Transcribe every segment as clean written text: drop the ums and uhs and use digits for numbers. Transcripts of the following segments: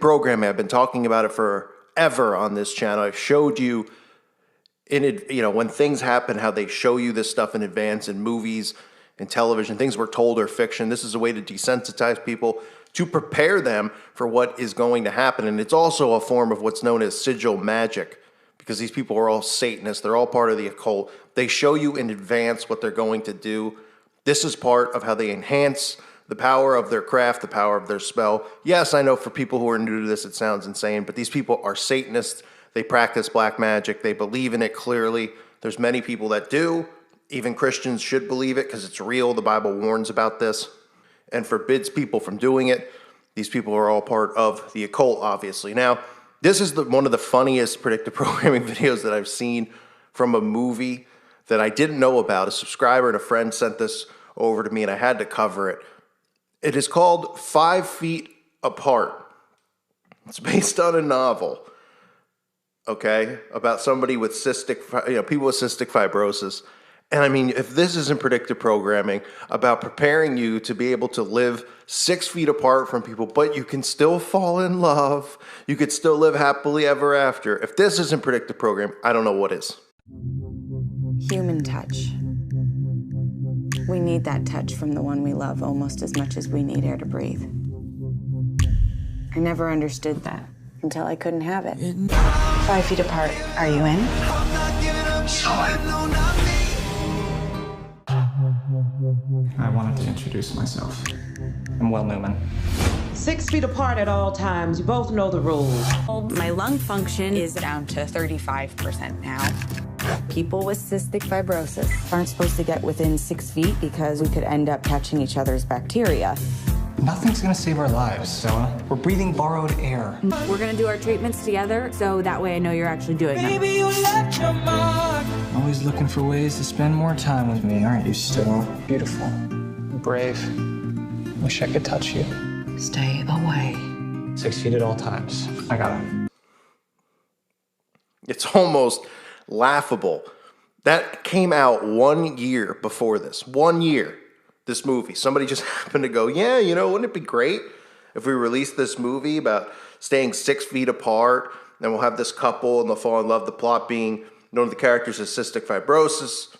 programming, I've been talking about it forever on this channel. I've showed you when things happen, how they show you this stuff in advance in movies and television, things we're told are fiction. This is a way to desensitize people, to prepare them for what is going to happen. And it's also a form of what's known as sigil magic, because these people are all Satanists. They're all part of the occult. They show you in advance what they're going to do. This is part of how they enhance the power of their craft, the power of their spell. Yes, I know for people who are new to this, it sounds insane, but these people are Satanists. They practice black magic. They believe in it clearly. There's many people that do. Even Christians should believe it because it's real. The Bible warns about this and forbids people from doing it. These people are all part of the occult, obviously. Now, this is one of the funniest predictive programming videos that I've seen from a movie that I didn't know about. A subscriber and a friend sent this over to me, and I had to cover it. It is called 5 Feet Apart. It's based on a novel, okay, about somebody with people with cystic fibrosis. And I mean, if this isn't predictive programming about preparing you to be able to live 6 feet apart from people, but you can still fall in love, you could still live happily ever after. If this isn't predictive programming, I don't know what is. Human touch. We need that touch from the one we love almost as much as we need air to breathe. I never understood that until I couldn't have it. 5 feet apart. Are you in? I wanted to introduce myself. I'm Will Newman. 6 feet apart at all times. You both know the rules. My lung function is down to 35% now. People with cystic fibrosis aren't supposed to get within 6 feet because we could end up catching each other's bacteria. Nothing's gonna save our lives, Stella. We're breathing borrowed air. We're gonna do our treatments together, so that way I know you're actually doing them. You left your mark. Always looking for ways to spend more time with me, aren't you, Stella? Beautiful, brave. Wish I could touch you. Stay away. 6 feet at all times. I got it. It's almost laughable. That came out 1 year before this. 1 year. This movie. Somebody just happened to go, yeah, wouldn't it be great if we released this movie about staying 6 feet apart, and we'll have this couple and they'll fall in love. The plot being one of the characters has cystic fibrosis,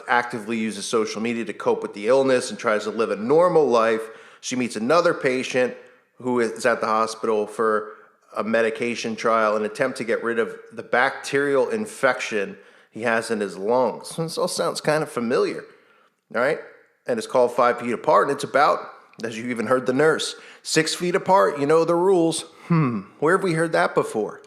actively uses social media to cope with the illness and tries to live a normal life. She meets another patient who is at the hospital for a medication trial, an attempt to get rid of the bacterial infection he has in his lungs. This all sounds kind of familiar, all right? And it's called 5 Feet Apart, and it's about, as you even heard the nurse, 6 feet apart, you know the rules. Where have we heard that before?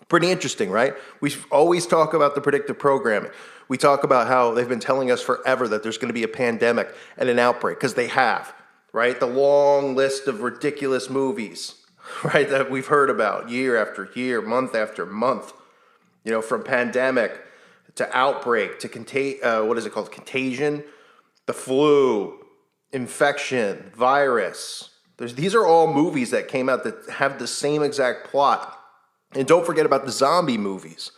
Pretty interesting, right? We always talk about the predictive programming. We talk about how they've been telling us forever that there's going to be a pandemic and an outbreak, because they have, right? The long list of ridiculous movies, right, that we've heard about year after year, month after month, from pandemic to outbreak to contagion, the flu, infection, virus. These are all movies that came out that have the same exact plot. And don't forget about the zombie movies,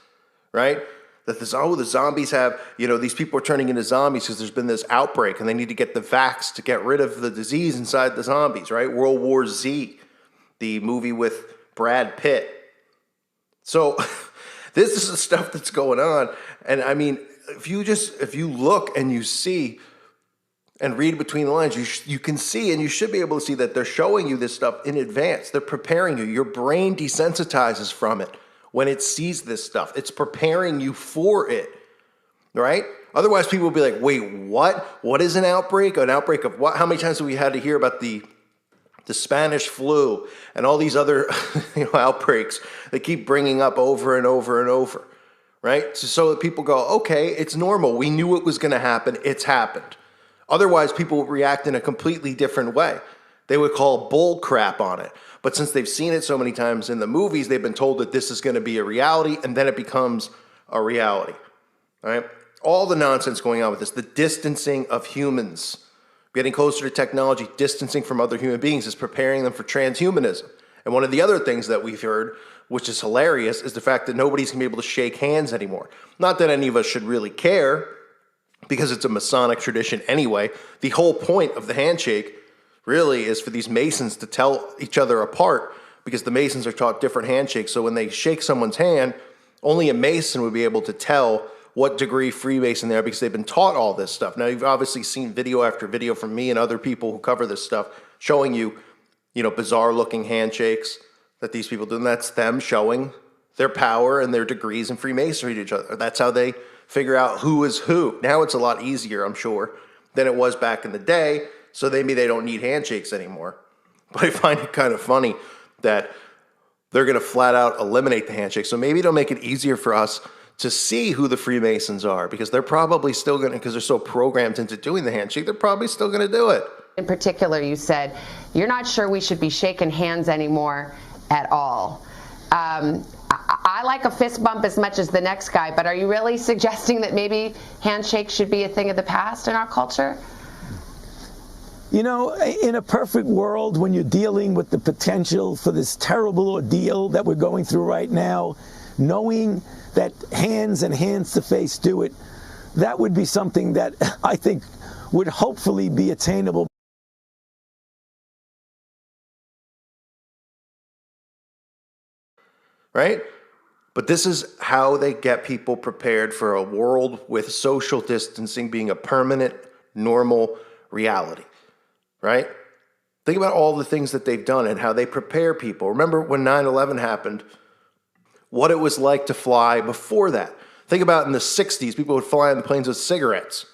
right? That the zombies have, these people are turning into zombies because there's been this outbreak and they need to get the vax to get rid of the disease inside the zombies, right? World War Z, the movie with Brad Pitt. So this is the stuff that's going on. And I mean, if you look and you see and read between the lines, you can see, and you should be able to see, that they're showing you this stuff in advance. They're preparing you. Your brain desensitizes from it when it sees this stuff. It's preparing you for it, right? Otherwise, people will be like, wait, what? What is an outbreak? An outbreak of what? How many times have we had to hear about the Spanish flu and all these other outbreaks they keep bringing up over and over and over, right? So that people go, okay, it's normal. We knew it was going to happen. It's happened. Otherwise, people would react in a completely different way. They would call bull crap on it. But since they've seen it so many times in the movies, they've been told that this is going to be a reality, and then it becomes a reality. All right? All the nonsense going on with this, the distancing of humans, getting closer to technology, distancing from other human beings, is preparing them for transhumanism. And one of the other things that we've heard, which is hilarious, is the fact that nobody's going to be able to shake hands anymore. Not that any of us should really care, because it's a Masonic tradition anyway. The whole point of the handshake really is for these Masons to tell each other apart because the Masons are taught different handshakes. So when they shake someone's hand, only a Mason would be able to tell what degree Freemason they are because they've been taught all this stuff. Now, you've obviously seen video after video from me and other people who cover this stuff showing you, bizarre-looking handshakes that these people do, and that's them showing their power and their degrees in Freemasonry to each other. That's how they figure out who is who. Now it's a lot easier, I'm sure, than it was back in the day, so maybe they don't need handshakes anymore. But I find it kind of funny that they're going to flat out eliminate the handshake. So maybe it'll make it easier for us to see who the Freemasons are, because they're probably still going to, because they're so programmed into doing the handshake, they're probably still going to do it. In particular, you said you're not sure we should be shaking hands anymore at all. I like a fist bump as much as the next guy, but are you really suggesting that maybe handshakes should be a thing of the past in our culture? In a perfect world, when you're dealing with the potential for this terrible ordeal that we're going through right now, knowing that hands and hands to face do it, that would be something that I think would hopefully be attainable. Right? But this is how they get people prepared for a world with social distancing being a permanent, normal reality. Right? Think about all the things that they've done and how they prepare people. Remember when 9/11 happened, what it was like to fly before that. Think about in the 60s, people would fly on the planes with cigarettes,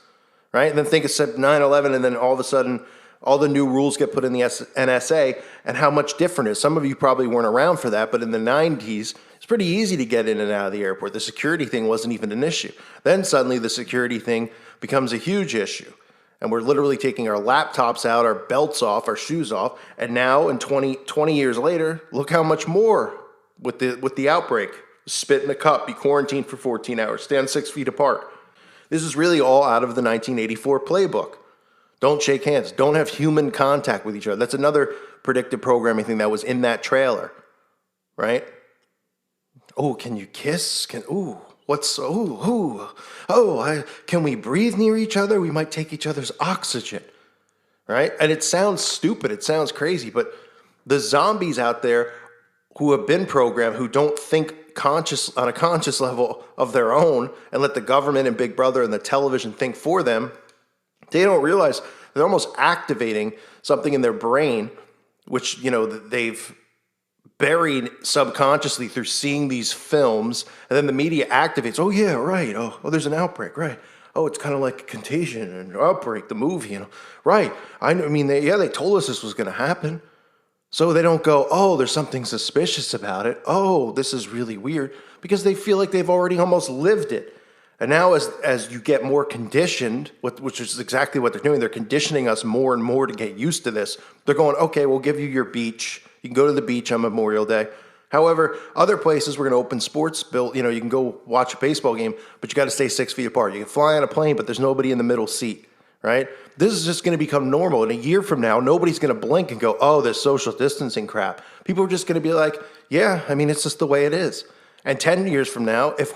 right? And then think of 9/11, and then all of a sudden, all the new rules get put in the NSA, and how much different it is. Some of you probably weren't around for that, but in the 90s, it's pretty easy to get in and out of the airport. The security thing wasn't even an issue. Then suddenly the security thing becomes a huge issue. And we're literally taking our laptops out, our belts off, our shoes off. And now, in 20 years later, look how much more with the outbreak. Spit in a cup, be quarantined for 14 hours, stand 6 feet apart. This is really all out of the 1984 playbook. Don't shake hands. Don't have human contact with each other. That's another predictive programming thing that was in that trailer, right? Oh, can you kiss? Can we breathe near each other? We might take each other's oxygen, right? And it sounds stupid. It sounds crazy, but the zombies out there who have been programmed, who don't think on a conscious level of their own and let the government and Big Brother and the television think for them, they don't realize they're almost activating something in their brain, which, they've buried subconsciously through seeing these films, and then the media activates. Oh yeah, right. Oh, there's an outbreak, right? Oh, it's kind of like Contagion and Outbreak, the movie, right? They told us this was going to happen, so they don't go, oh, there's something suspicious about it. Oh, this is really weird, because they feel like they've already almost lived it. And now, as you get more conditioned, which is exactly what they're doing, they're conditioning us more and more to get used to this. They're going, okay, we'll give you your beach. You can go to the beach on Memorial Day. However, other places we're going to open sports. You can go watch a baseball game, but you got to stay 6 feet apart. You can fly on a plane, but there's nobody in the middle seat, right? This is just going to become normal. And a year from now, nobody's going to blink and go, oh, this social distancing crap. People are just going to be like, yeah, it's just the way it is. And 10 years from now, if